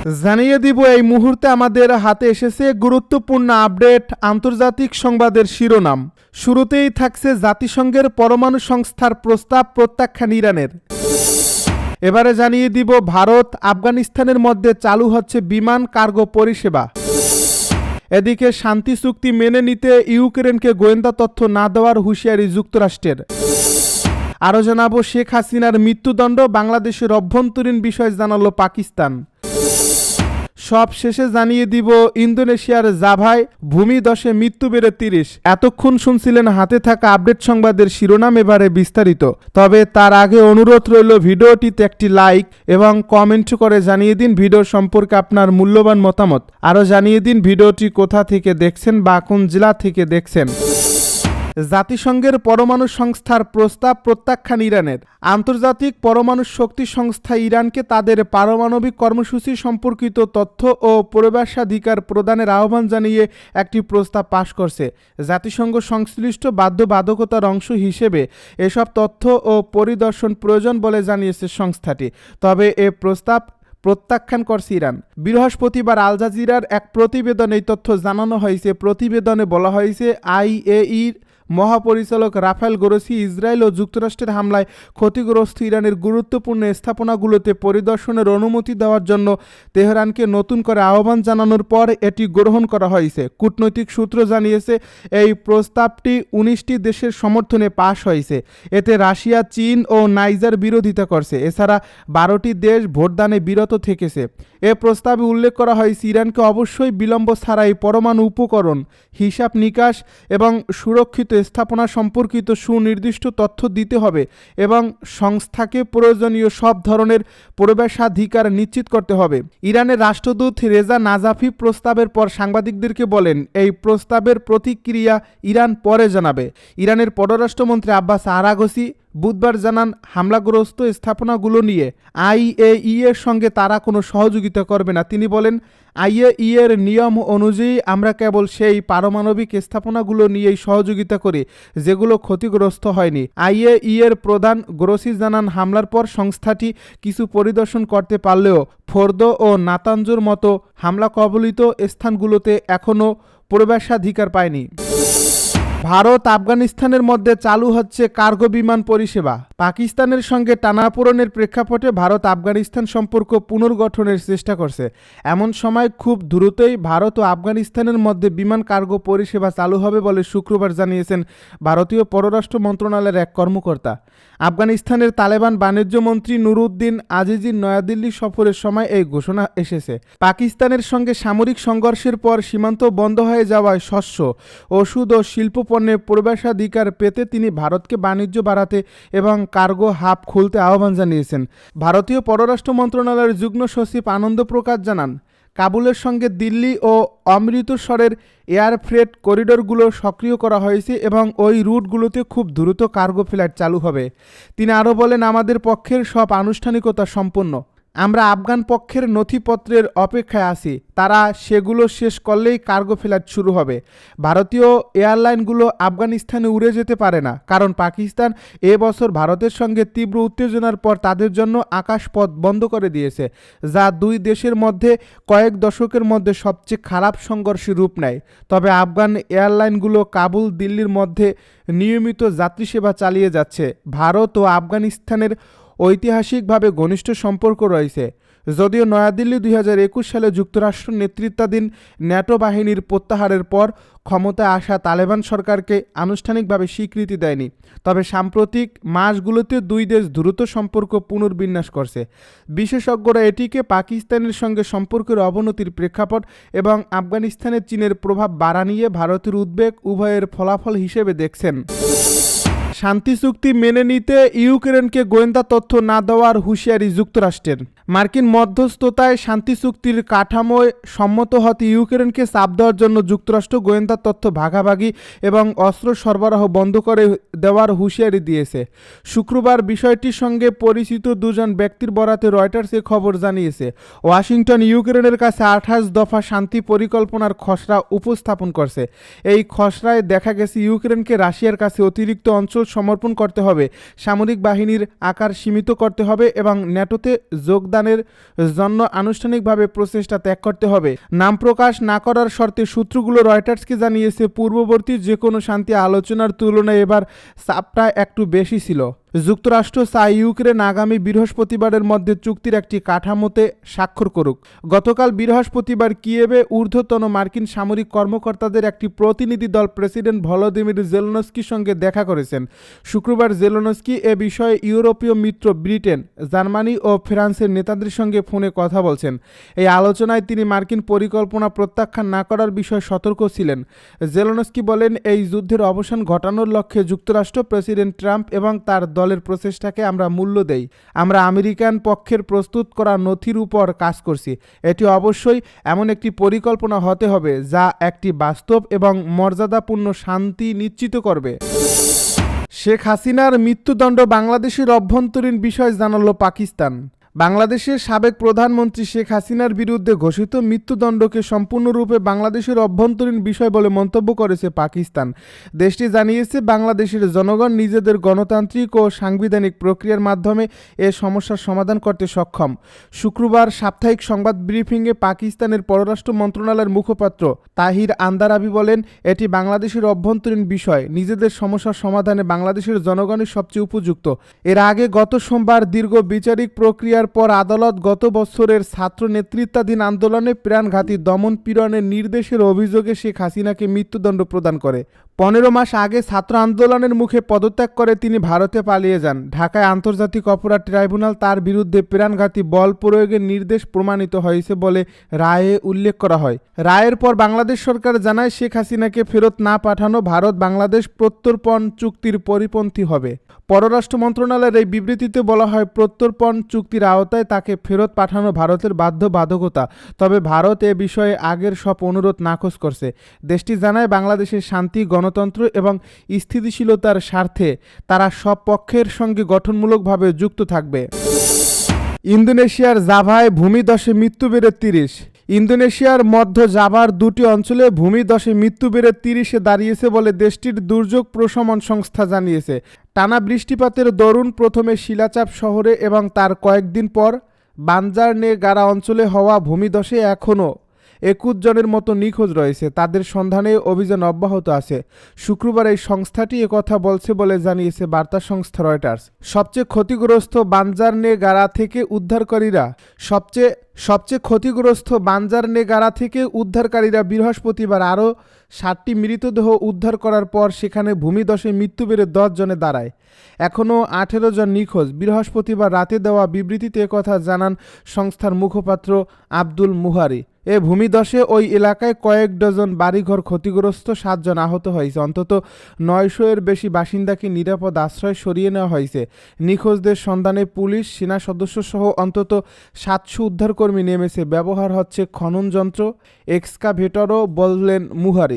জানিয়ে দিব এই মুহূর্তে আমাদের হাতে এসেছে গুরুত্বপূর্ণ আপডেট আন্তর্জাতিক সংবাদের শিরোনাম। শুরুতেই থাকছে জাতিসংঘের পরমাণু সংস্থার প্রস্তাব প্রত্যাখ্যান ইরানের। এবারে জানিয়ে দিব ভারত আফগানিস্তানের মধ্যে চালু হচ্ছে বিমান কার্গো পরিষেবা। এদিকে শান্তি চুক্তি মেনে নিতে ইউক্রেনকে গোয়েন্দা তথ্য না দেওয়ার হুঁশিয়ারি যুক্তরাষ্ট্রের। আরও জানাবো শেখ হাসিনার মৃত্যুদণ্ড বাংলাদেশের অভ্যন্তরীণ বিষয় জানালো পাকিস্তান। সব শেষে জানিয়ে দিব ইন্দোনেশিয়ার জাভায় ভূমিধসে মৃত্যু বেড়ে ৩০। এতক্ষণ শুনছিলেন হাতে থাকা আপডেট সংবাদের শিরোনাম, এবারে বিস্তারিত। তবে তার আগে অনুরোধ রইল ভিডিওটিতে একটি লাইক এবং কমেন্ট করে জানিয়ে দিন ভিডিও সম্পর্কে আপনার মূল্যবান মতামত। আরও জানিয়ে দিন ভিডিওটি কোথা থেকে দেখছেন বা কোন জেলা থেকে দেখছেন। জাতিসংঘের পরমাণু সংস্থার প্রস্তাব প্রত্যাখ্যান ইরানের। আন্তর্জাতিক পরমাণু শক্তি সংস্থা ইরানকে তাদের পারমাণবিক কর্মসূচি সম্পর্কিত তথ্য ও পূর্বাগ্রাধিকার প্রদানের আহ্বান জানিয়ে একটি প্রস্তাব পাশ করছে। জাতিসংঘ সংশ্লিষ্ট বাধ্যবাধকতার অংশ হিসেবে এসব তথ্য ও পরিদর্শন প্রয়োজন বলে জানিয়েছে সংস্থাটি। তবে এ প্রস্তাব প্রত্যাখ্যান করছে ইরান। বৃহস্পতিবার আল জাজিরার এক প্রতিবেদনে এই তথ্য জানানো হয়েছে। প্রতিবেদনে বলা হয়েছে আইএইর মহাপরিচালক রাফায়েল গ্রোসি ইসরায়েল ও যুক্তরাষ্ট্রের হামলায় ক্ষতিগ্রস্ত ইরানের গুরুত্বপূর্ণ স্থাপনাগুলোতে পরিদর্শনের অনুমতি দেওয়ার জন্য তেহরানকে নতুন করে আহ্বান জানানোর পর এটি গ্রহণ করা হয়েছে। কূটনৈতিক সূত্র জানিয়েছে এই প্রস্তাবটি ১৯টি দেশের সমর্থনে পাশ হয়েছে। এতে রাশিয়া, চীন ও নাইজার বিরোধিতা করছে। এছাড়া ১২টি দেশ ভোটদানে বিরত থেকেছে। এ প্রস্তাবে উল্লেখ করা হয়েছে ইরানকে অবশ্যই বিলম্ব ছাড়াই পরমাণু উপকরণ, হিসাব নিকাশ এবং সুরক্ষিত স্থাপনা সম্পর্কিত সুনির্দিষ্ট তথ্য দিতে হবে এবং সংস্থাকে প্রয়োজনীয় সব ধরনের প্রবেশাধিকার নিশ্চিত করতে হবে। ইরানের রাষ্ট্রদূত রেজা নাজাফি প্রস্তাবের পর সাংবাদিকদেরকে বলেন, এই প্রস্তাবের প্রতিক্রিয়া ইরান পরে জানাবে। ইরানের পররাষ্ট্রমন্ত্রী আব্বাস আরাগচি বুধবার জানান, হামলাগ্রস্ত স্থাপনাগুলো নিয়ে আইএই এর সঙ্গে তারা কোনো সহযোগিতা করবে না। তিনি বলেন, আইএই এর নিয়ম অনুযায়ী আমরা কেবল সেই পারমাণবিক স্থাপনাগুলো নিয়েই সহযোগিতা করি যেগুলো ক্ষতিগ্রস্ত হয়নি। আইএই এর প্রধান গ্রোসি জানান, হামলার পর সংস্থাটি কিছু পরিদর্শন করতে পারলেও ফোর্দো ও নাতাঞ্জুর মতো হামলা কবলিত স্থানগুলোতে এখনও প্রবেশাধিকার পায়নি। ভারত আফগানিস্তানের মধ্যে চালু হচ্ছে কার্গো বিমান পরিষেবা। পাকিস্তানের সঙ্গে টানাপোড়েনের প্রেক্ষাপটে ভারত আফগানিস্তান সম্পর্ক পুনর্গঠনের চেষ্টা করছে। এমন সময় খুব দ্রুতই ভারত ও আফগানিস্তানের মধ্যে বিমান কার্গো পরিষেবা চালু হবে বলে শুক্রবার জানিয়েছেন ভারতীয় পররাষ্ট্র মন্ত্রণালয়ের এক কর্মকর্তা। আফগানিস্তানের তালেবান বাণিজ্য মন্ত্রী নুরুদ্দিন আজিজির নয়াদিল্লি সফরের সময় এই ঘোষণা এসেছে। পাকিস্তানের সঙ্গে সামরিক সংঘর্ষের পর সীমান্ত বন্ধ হয়ে যাওয়ায় শস্য, ওষুধ ও শিল্প পণ্যে প্রবেশাধিকার পেতে তিনি ভারতকে বাণিজ্য বাড়াতে এবং কার্গো হাব খুলতে আহ্বান জানিয়েছেন। ভারতীয় পররাষ্ট্র মন্ত্রণালয়ের যুগ্ম সচিব আনন্দ প্রকাশ জানান, কাবুলের সঙ্গে দিল্লি ও অমৃতসরের এয়ার ফ্রেট করিডোরগুলো সক্রিয় করা হয়েছে এবং ওই রুটগুলোতে খুব দ্রুত কার্গো ফ্লাইট চালু হবে। তিনি আরও বলেন, আমাদের পক্ষের সব আনুষ্ঠানিকতা সম্পন্ন। আমরা আফগান পক্ষের নথিপত্রের অপেক্ষায় আছি। তারা সেগুলো শেষ করলেই কার্গো ফ্লাইট শুরু হবে। ভারতীয় এয়ারলাইনগুলো আফগানিস্তানে উড়ে যেতে পারে না, কারণ পাকিস্তান এবছর ভারতের সঙ্গে তীব্র উত্তেজনার পর তাদের জন্য আকাশপথ বন্ধ করে দিয়েছে, যা দুই দেশের মধ্যে কয়েক দশকের মধ্যে সবচেয়ে খারাপ সংঘর্ষের রূপ নেয়। তবে আফগান এয়ারলাইনগুলো কাবুল, দিল্লির মধ্যে নিয়মিত যাত্রী সেবা চালিয়ে যাচ্ছে। ভারত ও আফগানিস্তানের ঐতিহাসিকভাবে ঘনিষ্ঠ সম্পর্ক রয়েছে। যদিও নয়াদিল্লি ২০২১ সালে যুক্তরাষ্ট্র নেতৃত্বাধীন ন্যাটো বাহিনীর প্রত্যাহারের পর ক্ষমতায় আসা তালেবান সরকারকে আনুষ্ঠানিকভাবে স্বীকৃতি দেয়নি, তবে সাম্প্রতিক মাসগুলোতে দুই দেশ দ্রুত সম্পর্ক পুনর্বিন্যাস করছে। বিশেষজ্ঞরা এটিকে পাকিস্তানের সঙ্গে সম্পর্কের অবনতির প্রেক্ষাপট এবং আফগানিস্তানে চীনের প্রভাব বাড়া নিয়ে ভারতের উদ্বেগ উভয়ের ফলাফল হিসেবে দেখছেন। শান্তি চুক্তি মেনে নিতে ইউক্রেনকে গোয়েন্দা তথ্য না দেওয়ার হুঁশিয়ারি যুক্তরাষ্ট্রের। মার্কিন মধ্যস্থতায় শান্তি চুক্তির কাঠামোয় সম্মত হতে ইউক্রেনকে চাপ দেওয়ার জন্য যুক্তরাষ্ট্র গোয়েন্দা তথ্য ভাগাভাগি এবং অস্ত্র সরবরাহ বন্ধ করে দেওয়ার হুঁশিয়ারি দিয়েছে। শুক্রবার বিষয়টির সঙ্গে পরিচিত দুজন ব্যক্তির বরাতে রয়টার্স এ খবর জানিয়েছে। ওয়াশিংটন ইউক্রেনের কাছে 28 দফা শান্তি পরিকল্পনার খসড়া উপস্থাপন করছে। এই খসড়ায় দেখা গেছে ইউক্রেনকে রাশিয়ার কাছে অতিরিক্ত অঞ্চল সমর্পণ করতে হবে, সামরিক বাহিনীর আকার সীমিত করতে হবে এবং ন্যাটোতে যোগদানের জন্য আনুষ্ঠানিকভাবে প্রচেষ্টা ত্যাগ করতে হবে। নাম প্রকাশ না করার শর্তে সূত্রগুলো রয়টার্সকে জানিয়েছে, পূর্ববর্তী যে কোনো শান্তি আলোচনার তুলনায় এবার চাপটা একটু বেশি ছিল। যুক্তরাষ্ট্র চায় ইউক্রেন আগামী বৃহস্পতিবারের মধ্যে চুক্তির একটি কাঠামোতে স্বাক্ষর করুক। গতকাল বৃহস্পতিবার কিয়েভে ঊর্ধ্বতন মার্কিন সামরিক কর্মকর্তাদের একটি প্রতিনিধি দল প্রেসিডেন্ট ভলোদিমির জেলেনস্কির সঙ্গে দেখা করেছেন। শুক্রবার জেলেনস্কি এ বিষয়ে ইউরোপীয় মিত্র ব্রিটেন, জার্মানি ও ফ্রান্সের নেতাদের সঙ্গে ফোনে কথা বলছেন। এই আলোচনায় তিনি মার্কিন পরিকল্পনা প্রত্যাখ্যান না করার বিষয়ে সতর্ক ছিলেন। জেলেনস্কি বলেন, এই যুদ্ধের অবসান ঘটানোর লক্ষ্যে যুক্তরাষ্ট্র, প্রেসিডেন্ট ট্রাম্প এবং তার দলের প্রচেষ্টাকে আমরা মূল্য দেই। আমরা আমেরিকান পক্ষের প্রস্তুত করা নথির উপর কাজ করছি। এটি অবশ্যই এমন একটি পরিকল্পনা হতে হবে যা একটি বাস্তব এবং মর্যাদাপূর্ণ শান্তি নিশ্চিত করবে। শেখ হাসিনার মৃত্যুদণ্ড বাংলাদেশের অভ্যন্তরীণ বিষয় জানালো পাকিস্তান। বাংলাদেশের সাবেক প্রধানমন্ত্রী শেখ হাসিনার বিরুদ্ধে ঘোষিত মৃত্যুদণ্ডকে সম্পূর্ণরূপে বাংলাদেশের অভ্যন্তরীণ বিষয় বলে মন্তব্য করেছে পাকিস্তান। দেশটি জানিয়েছে, বাংলাদেশের জনগণ নিজেদের গণতান্ত্রিক ও সাংবিধানিক প্রক্রিয়ার মাধ্যমে এ সমস্যার সমাধান করতে সক্ষম। শুক্রবার সাপ্তাহিক সংবাদ ব্রিফিংয়ে পাকিস্তানের পররাষ্ট্র মন্ত্রণালয়ের মুখপাত্র তাহির আন্দারাবি বলেন, এটি বাংলাদেশের অভ্যন্তরীণ বিষয়। নিজেদের সমস্যার সমাধানে বাংলাদেশের জনগণই সবচেয়ে উপযুক্ত। এর আগে গত সোমবার দীর্ঘ বিচারিক প্রক্রিয়া পর আদালত গত বছরের ছাত্র নেতৃত্বাধীন আন্দোলনে প্রাণঘাতী দমন পীড়নের নির্দেশের অভিযোগে শেখ হাসিনাকে মৃত্যুদণ্ড প্রদান করে। 15 মাস আগে ছাত্র আন্দোলনের মুখে পদত্যাগ করে তিনি ভারতে পালিয়ে যান। ঢাকায় আন্তর্জাতিক অপরাধ ট্রাইব্যুনাল তার বিরুদ্ধে প্রাণঘাতী বল প্রয়োগের নির্দেশ প্রমাণিত হয়েছে বলে রায়ে উল্লেখ করা হয়। রায়ের পর বাংলাদেশ সরকার জানায়, শেখ হাসিনাকে ফেরত না পাঠানো ভারত বাংলাদেশ প্রত্যর্পণ চুক্তির পরিপন্থী হবে। পররাষ্ট্র মন্ত্রণালয়ের এই বিবৃতিতে বলা হয়, প্রত্যর্পণ চুক্তির আওতায় তাকে ফেরত পাঠানো ভারতের বাধ্যবাধকতা। তবে ভারত এ বিষয়ে আগের সব অনুরোধ নাকচ করছে। দেশটি জানায়, বাংলাদেশের শান্তি, গণতন্ত্র এবং স্থিতিশীলতার স্বার্থে তারা সব পক্ষের সঙ্গে গঠনমূলকভাবে যুক্ত থাকবে। ইন্দোনেশিয়ার জাভায় ভূমিধসে মৃত্যু বেড়ে 30। ইন্দোনেশিয়ার মধ্য জাভার দুটি অঞ্চলে ভূমিধসে মৃত্যু বেড়ে 30-এ দাঁড়িয়েছে বলে দেশটির দুর্যোগ প্রশমন সংস্থা জানিয়েছে। টানা বৃষ্টিপাতের দরুন প্রথমে শিলাচাপ শহরে এবং তার কয়েকদিন পর বাঞ্জারনেগারা অঞ্চলে হওয়া ভূমিধসে এখনও 21 জনের মতো নিখোঁজ রয়েছে। তাদের সন্ধানে অভিযান অব্যাহত আছে। শুক্রবার এই সংস্থাটি একথা বলছে বলে জানিয়েছে বার্তা সংস্থা রয়টার্স। সবচেয়ে ক্ষতিগ্রস্ত বাঞ্জারনেগারা থেকে উদ্ধারকারীরা বৃহস্পতিবার আরও 7টি মৃতদেহ উদ্ধার করার পর সেখানে ভূমিধসে মৃত্যু বেড়ে 10 জনে দাঁড়ায়। এখনও 18 জন নিখোঁজ। বৃহস্পতিবার রাতে দেওয়া বিবৃতিতে একথা জানান সংস্থার মুখপাত্র আব্দুল মুহারি। এ ভূমিধসে ওই এলাকায় কয়েক ডজন বাড়িঘর ক্ষতিগ্রস্ত, 7 জন আহত হয়েছে। অন্তত 900-এর বেশি বাসিন্দাকে নিরাপদ আশ্রয় সরিয়ে নেওয়া হয়েছে। নিখোঁজদের সন্ধানে পুলিশ, সেনা সদস্য সহ অন্তত 700 উদ্ধারকর্মী নেমেছে। ব্যবহার হচ্ছে খনন যন্ত্র, এক্সকাভেটরও, বললেন মুহারি।